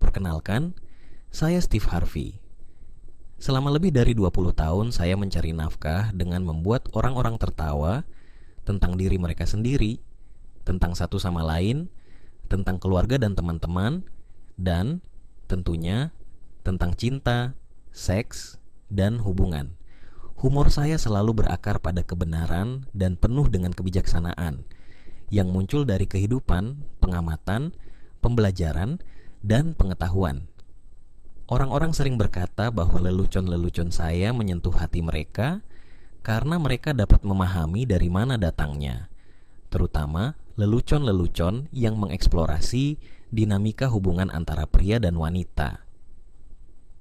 Perkenalkan, saya Steve Harvey. Selama lebih dari 20 tahun saya mencari nafkah dengan membuat orang-orang tertawa tentang diri mereka sendiri, tentang satu sama lain, tentang keluarga dan teman-teman, dan tentunya tentang cinta, seks, dan hubungan. Humor saya selalu berakar pada kebenaran dan penuh dengan kebijaksanaan yang muncul dari kehidupan, pengamatan, pembelajaran, dan pengetahuan. Orang-orang sering berkata bahwa lelucon-lelucon saya menyentuh hati mereka karena mereka dapat memahami dari mana datangnya, terutama lelucon-lelucon yang mengeksplorasi dinamika hubungan antara pria dan wanita.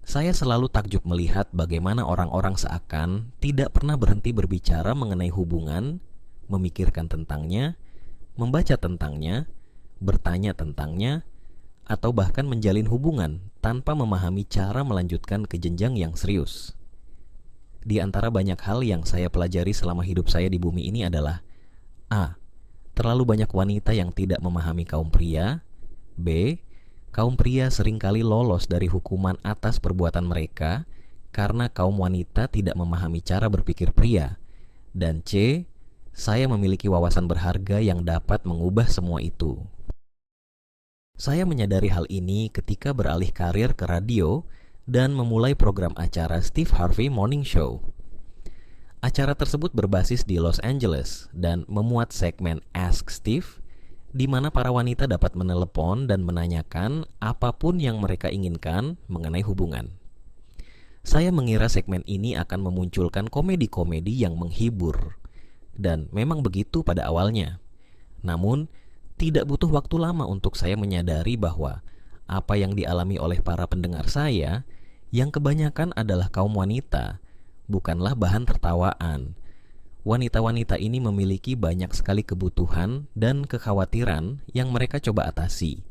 Saya selalu takjub melihat bagaimana orang-orang seakan tidak pernah berhenti berbicara mengenai hubungan, memikirkan tentangnya, membaca tentangnya, bertanya tentangnya, atau bahkan menjalin hubungan tanpa memahami cara melanjutkan ke jenjang yang serius. Di antara banyak hal yang saya pelajari selama hidup saya di bumi ini adalah A. Terlalu banyak wanita yang tidak memahami kaum pria. B. Kaum pria seringkali lolos dari hukuman atas perbuatan mereka karena kaum wanita tidak memahami cara berpikir pria. Dan C. Saya memiliki wawasan berharga yang dapat mengubah semua itu. Saya menyadari hal ini ketika beralih karir ke radio dan memulai program acara Steve Harvey Morning Show. Acara tersebut berbasis di Los Angeles dan memuat segmen Ask Steve, di mana para wanita dapat menelepon dan menanyakan apapun yang mereka inginkan mengenai hubungan. Saya mengira segmen ini akan memunculkan komedi-komedi yang menghibur, dan memang begitu pada awalnya. Namun, tidak butuh waktu lama untuk saya menyadari bahwa apa yang dialami oleh para pendengar saya, yang kebanyakan adalah kaum wanita, bukanlah bahan tertawaan. Wanita-wanita ini memiliki banyak sekali kebutuhan dan kekhawatiran yang mereka coba atasi.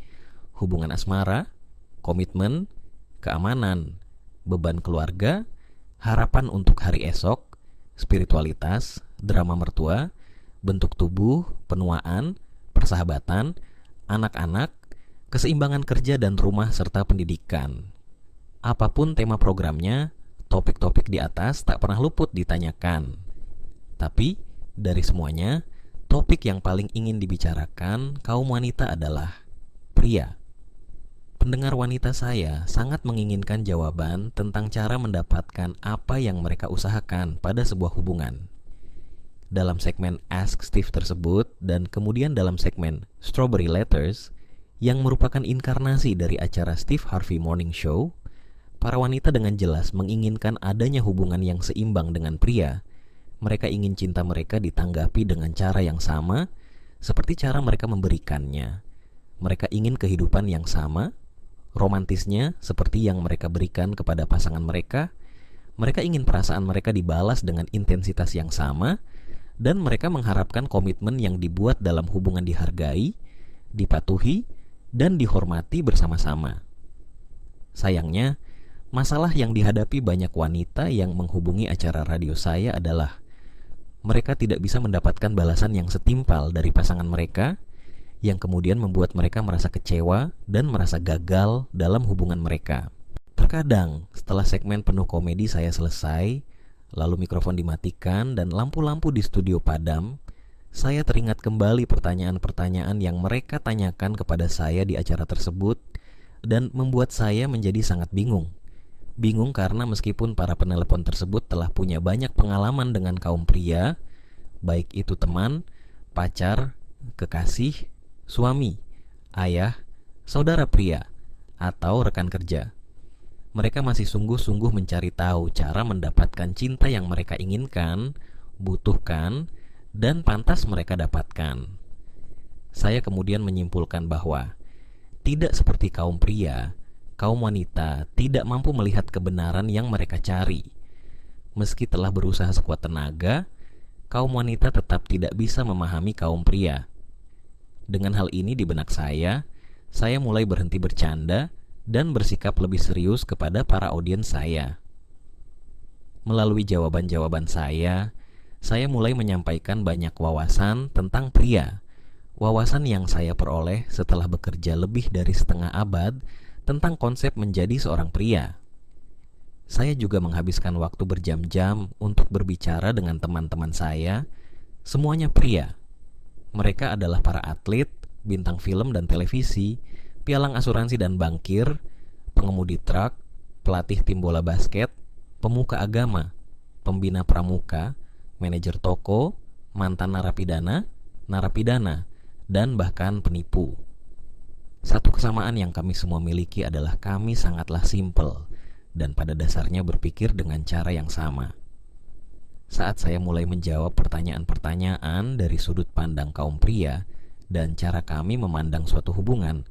Hubungan asmara, komitmen, keamanan, beban keluarga, harapan untuk hari esok, spiritualitas, drama mertua, bentuk tubuh, penuaan, persahabatan, anak-anak, keseimbangan kerja dan rumah serta pendidikan. Apapun tema programnya, topik-topik di atas tak pernah luput ditanyakan. Tapi, dari semuanya, topik yang paling ingin dibicarakan kaum wanita adalah pria. Pendengar wanita saya sangat menginginkan jawaban tentang cara mendapatkan apa yang mereka usahakan pada sebuah hubungan. Dalam segmen Ask Steve tersebut dan kemudian dalam segmen Strawberry Letters yang merupakan inkarnasi dari acara Steve Harvey Morning Show, para wanita dengan jelas menginginkan adanya hubungan yang seimbang dengan pria. Mereka ingin cinta mereka ditanggapi dengan cara yang sama seperti cara mereka memberikannya. Mereka ingin kehidupan yang sama, romantisnya seperti yang mereka berikan kepada pasangan mereka. Mereka ingin perasaan mereka dibalas dengan intensitas yang sama, dan mereka mengharapkan komitmen yang dibuat dalam hubungan dihargai, dipatuhi, dan dihormati bersama-sama. Sayangnya, masalah yang dihadapi banyak wanita yang menghubungi acara radio saya adalah mereka tidak bisa mendapatkan balasan yang setimpal dari pasangan mereka, yang kemudian membuat mereka merasa kecewa dan merasa gagal dalam hubungan mereka. Terkadang, setelah segmen penuh komedi saya selesai, lalu mikrofon dimatikan dan lampu-lampu di studio padam, saya teringat kembali pertanyaan-pertanyaan yang mereka tanyakan kepada saya di acara tersebut dan membuat saya menjadi sangat bingung. Bingung karena meskipun para penelepon tersebut telah punya banyak pengalaman dengan kaum pria, baik itu teman, pacar, kekasih, suami, ayah, saudara pria, atau rekan kerja. Mereka masih sungguh-sungguh mencari tahu cara mendapatkan cinta yang mereka inginkan, butuhkan, dan pantas mereka dapatkan. Saya kemudian menyimpulkan bahwa tidak seperti kaum pria, kaum wanita tidak mampu melihat kebenaran yang mereka cari. Meski telah berusaha sekuat tenaga, kaum wanita tetap tidak bisa memahami kaum pria. Dengan hal ini di benak saya mulai berhenti bercanda dan bersikap lebih serius kepada para audiens saya. Melalui jawaban-jawaban saya mulai menyampaikan banyak wawasan tentang pria. Wawasan yang saya peroleh setelah bekerja lebih dari setengah abad tentang konsep menjadi seorang pria. Saya juga menghabiskan waktu berjam-jam untuk berbicara dengan teman-teman saya, semuanya pria. Mereka adalah para atlet, bintang film dan televisi, pialang asuransi dan bankir, pengemudi truk, pelatih tim bola basket, pemuka agama, pembina pramuka, manajer toko, mantan narapidana, dan bahkan penipu. Satu kesamaan yang kami semua miliki adalah kami sangatlah simpel dan pada dasarnya berpikir dengan cara yang sama. Saat saya mulai menjawab pertanyaan-pertanyaan dari sudut pandang kaum pria dan cara kami memandang suatu hubungan,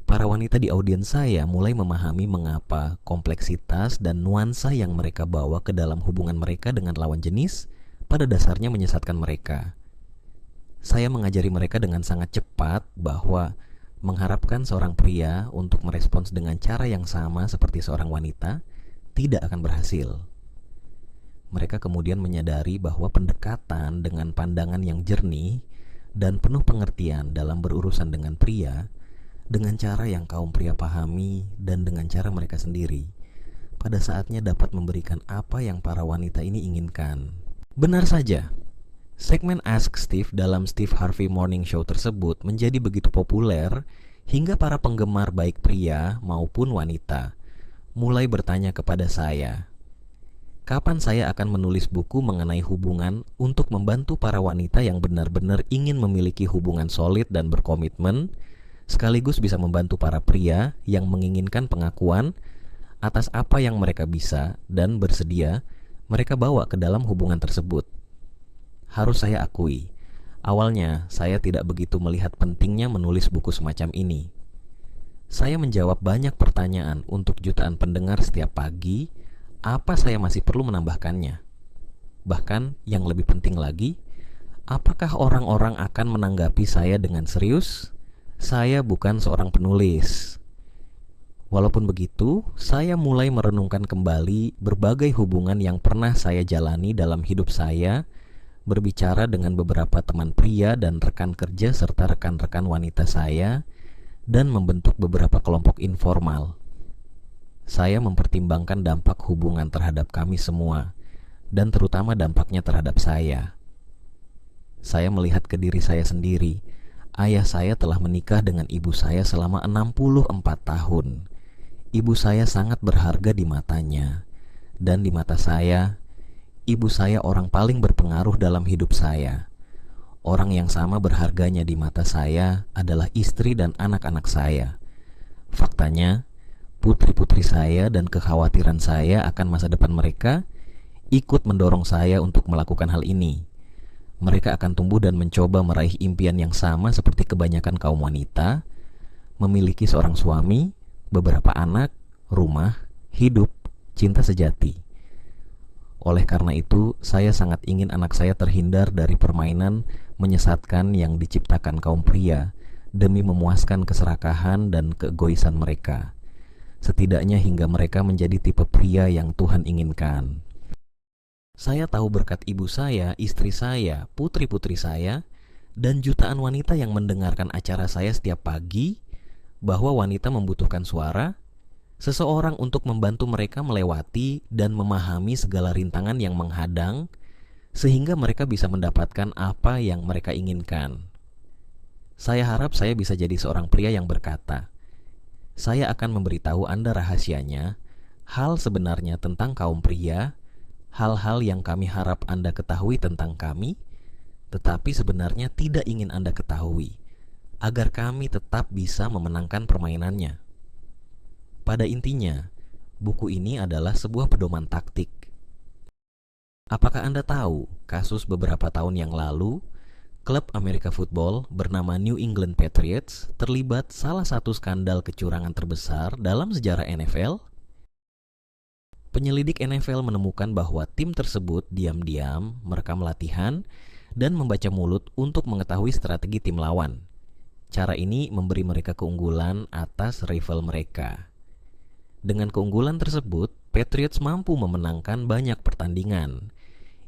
para wanita di audiens saya mulai memahami mengapa kompleksitas dan nuansa yang mereka bawa ke dalam hubungan mereka dengan lawan jenis pada dasarnya menyesatkan mereka. Saya mengajari mereka dengan sangat cepat bahwa mengharapkan seorang pria untuk merespons dengan cara yang sama seperti seorang wanita tidak akan berhasil. Mereka kemudian menyadari bahwa pendekatan dengan pandangan yang jernih dan penuh pengertian dalam berurusan dengan pria, dengan cara yang kaum pria pahami dan dengan cara mereka sendiri, pada saatnya dapat memberikan apa yang para wanita ini inginkan. Benar saja, segmen Ask Steve dalam Steve Harvey Morning Show tersebut menjadi begitu populer hingga para penggemar baik pria maupun wanita mulai bertanya kepada saya, kapan saya akan menulis buku mengenai hubungan untuk membantu para wanita yang benar-benar ingin memiliki hubungan solid dan berkomitmen, sekaligus bisa membantu para pria yang menginginkan pengakuan atas apa yang mereka bisa dan bersedia mereka bawa ke dalam hubungan tersebut. Harus saya akui, awalnya saya tidak begitu melihat pentingnya menulis buku semacam ini. Saya menjawab banyak pertanyaan untuk jutaan pendengar setiap pagi, apa saya masih perlu menambahkannya? Bahkan yang lebih penting lagi, apakah orang-orang akan menanggapi saya dengan serius? Saya bukan seorang penulis. Walaupun begitu, saya mulai merenungkan kembali berbagai hubungan yang pernah saya jalani dalam hidup saya, berbicara dengan beberapa teman pria dan rekan kerja serta rekan-rekan wanita saya, dan membentuk beberapa kelompok informal. Saya mempertimbangkan dampak hubungan terhadap kami semua, dan terutama dampaknya terhadap saya. Saya melihat ke diri saya sendiri. Ayah saya telah menikah dengan ibu saya selama 64 tahun. Ibu saya sangat berharga di matanya, dan di mata saya, ibu saya orang paling berpengaruh dalam hidup saya. Orang yang sama berharganya di mata saya adalah istri dan anak-anak saya. Faktanya, putri-putri saya dan kekhawatiran saya akan masa depan mereka ikut mendorong saya untuk melakukan hal ini. Mereka akan tumbuh dan mencoba meraih impian yang sama seperti kebanyakan kaum wanita, memiliki seorang suami, beberapa anak, rumah, hidup, cinta sejati. Oleh karena itu, saya sangat ingin anak saya terhindar dari permainan menyesatkan yang diciptakan kaum pria demi memuaskan keserakahan dan keegoisan mereka, setidaknya hingga mereka menjadi tipe pria yang Tuhan inginkan. Saya tahu berkat ibu saya, istri saya, putri-putri saya, dan jutaan wanita yang mendengarkan acara saya setiap pagi, bahwa wanita membutuhkan suara, seseorang untuk membantu mereka melewati dan memahami segala rintangan yang menghadang, sehingga mereka bisa mendapatkan apa yang mereka inginkan. Saya harap saya bisa jadi seorang pria yang berkata, saya akan memberitahu Anda rahasianya, hal sebenarnya tentang kaum pria, hal-hal yang kami harap Anda ketahui tentang kami, tetapi sebenarnya tidak ingin Anda ketahui, agar kami tetap bisa memenangkan permainannya. Pada intinya, buku ini adalah sebuah pedoman taktik. Apakah Anda tahu kasus beberapa tahun yang lalu, klub Amerika Football bernama New England Patriots terlibat salah satu skandal kecurangan terbesar dalam sejarah NFL? Penyelidik NFL menemukan bahwa tim tersebut diam-diam merekam latihan dan membaca mulut untuk mengetahui strategi tim lawan. Cara ini memberi mereka keunggulan atas rival mereka. Dengan keunggulan tersebut, Patriots mampu memenangkan banyak pertandingan.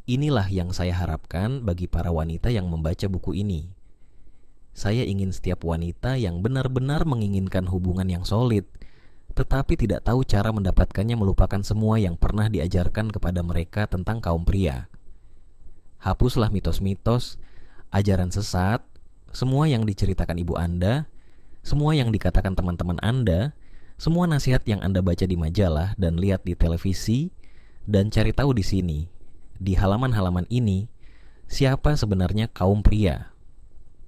Inilah yang saya harapkan bagi para wanita yang membaca buku ini. Saya ingin setiap wanita yang benar-benar menginginkan hubungan yang solid tetapi tidak tahu cara mendapatkannya, melupakan semua yang pernah diajarkan kepada mereka tentang kaum pria. Hapuslah mitos-mitos, ajaran sesat, semua yang diceritakan ibu Anda, semua yang dikatakan teman-teman Anda, semua nasihat yang Anda baca di majalah dan lihat di televisi, dan cari tahu di sini, di halaman-halaman ini, siapa sebenarnya kaum pria.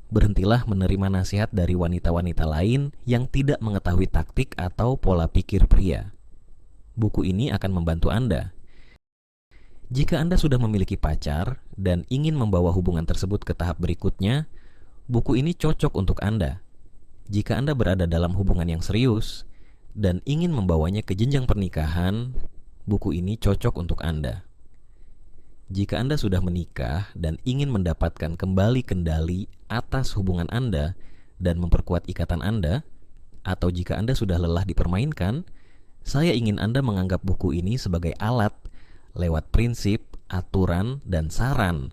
Berhentilah menerima nasihat dari wanita-wanita lain yang tidak mengetahui taktik atau pola pikir pria. Buku ini akan membantu Anda. Jika Anda sudah memiliki pacar dan ingin membawa hubungan tersebut ke tahap berikutnya, buku ini cocok untuk Anda. Jika Anda berada dalam hubungan yang serius dan ingin membawanya ke jenjang pernikahan, buku ini cocok untuk Anda. Jika Anda sudah menikah dan ingin mendapatkan kembali kendali atas hubungan Anda dan memperkuat ikatan Anda, atau jika Anda sudah lelah dipermainkan, saya ingin Anda menganggap buku ini sebagai alat lewat prinsip, aturan, dan saran,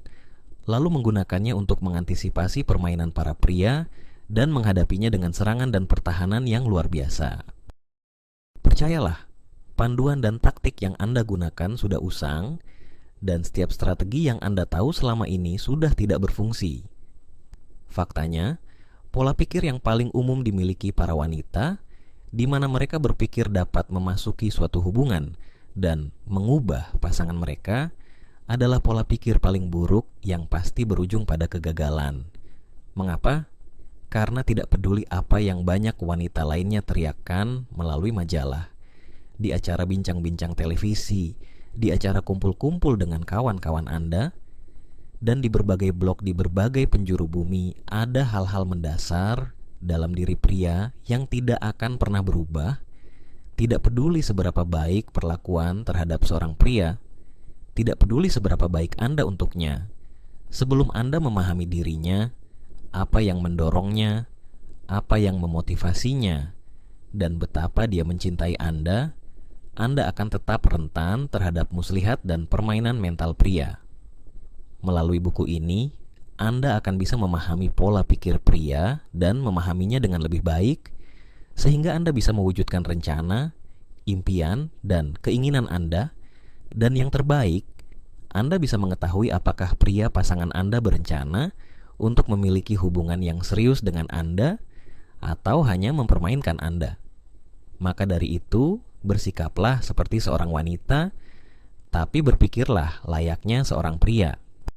lalu menggunakannya untuk mengantisipasi permainan para pria dan menghadapinya dengan serangan dan pertahanan yang luar biasa. Percayalah, panduan dan taktik yang Anda gunakan sudah usang, dan setiap strategi yang Anda tahu selama ini sudah tidak berfungsi. Faktanya, pola pikir yang paling umum dimiliki para wanita, di mana mereka berpikir dapat memasuki suatu hubungan dan mengubah pasangan mereka, adalah pola pikir paling buruk yang pasti berujung pada kegagalan. Mengapa? Karena tidak peduli apa yang banyak wanita lainnya teriakkan melalui majalah, di acara bincang-bincang televisi, di acara kumpul-kumpul dengan kawan-kawan Anda, dan di berbagai blog di berbagai penjuru bumi, ada hal-hal mendasar dalam diri pria yang tidak akan pernah berubah. Tidak peduli seberapa baik perlakuan terhadap seorang pria, tidak peduli seberapa baik Anda untuknya, sebelum Anda memahami dirinya, apa yang mendorongnya, apa yang memotivasinya, dan betapa dia mencintai Anda akan tetap rentan terhadap muslihat dan permainan mental pria. Melalui buku ini, Anda akan bisa memahami pola pikir pria dan memahaminya dengan lebih baik, sehingga Anda bisa mewujudkan rencana, impian, dan keinginan Anda. Dan yang terbaik, Anda bisa mengetahui apakah pria pasangan Anda berencana untuk memiliki hubungan yang serius dengan Anda atau hanya mempermainkan Anda. Maka dari itu, bersikaplah seperti seorang wanita, tapi berpikirlah layaknya seorang pria.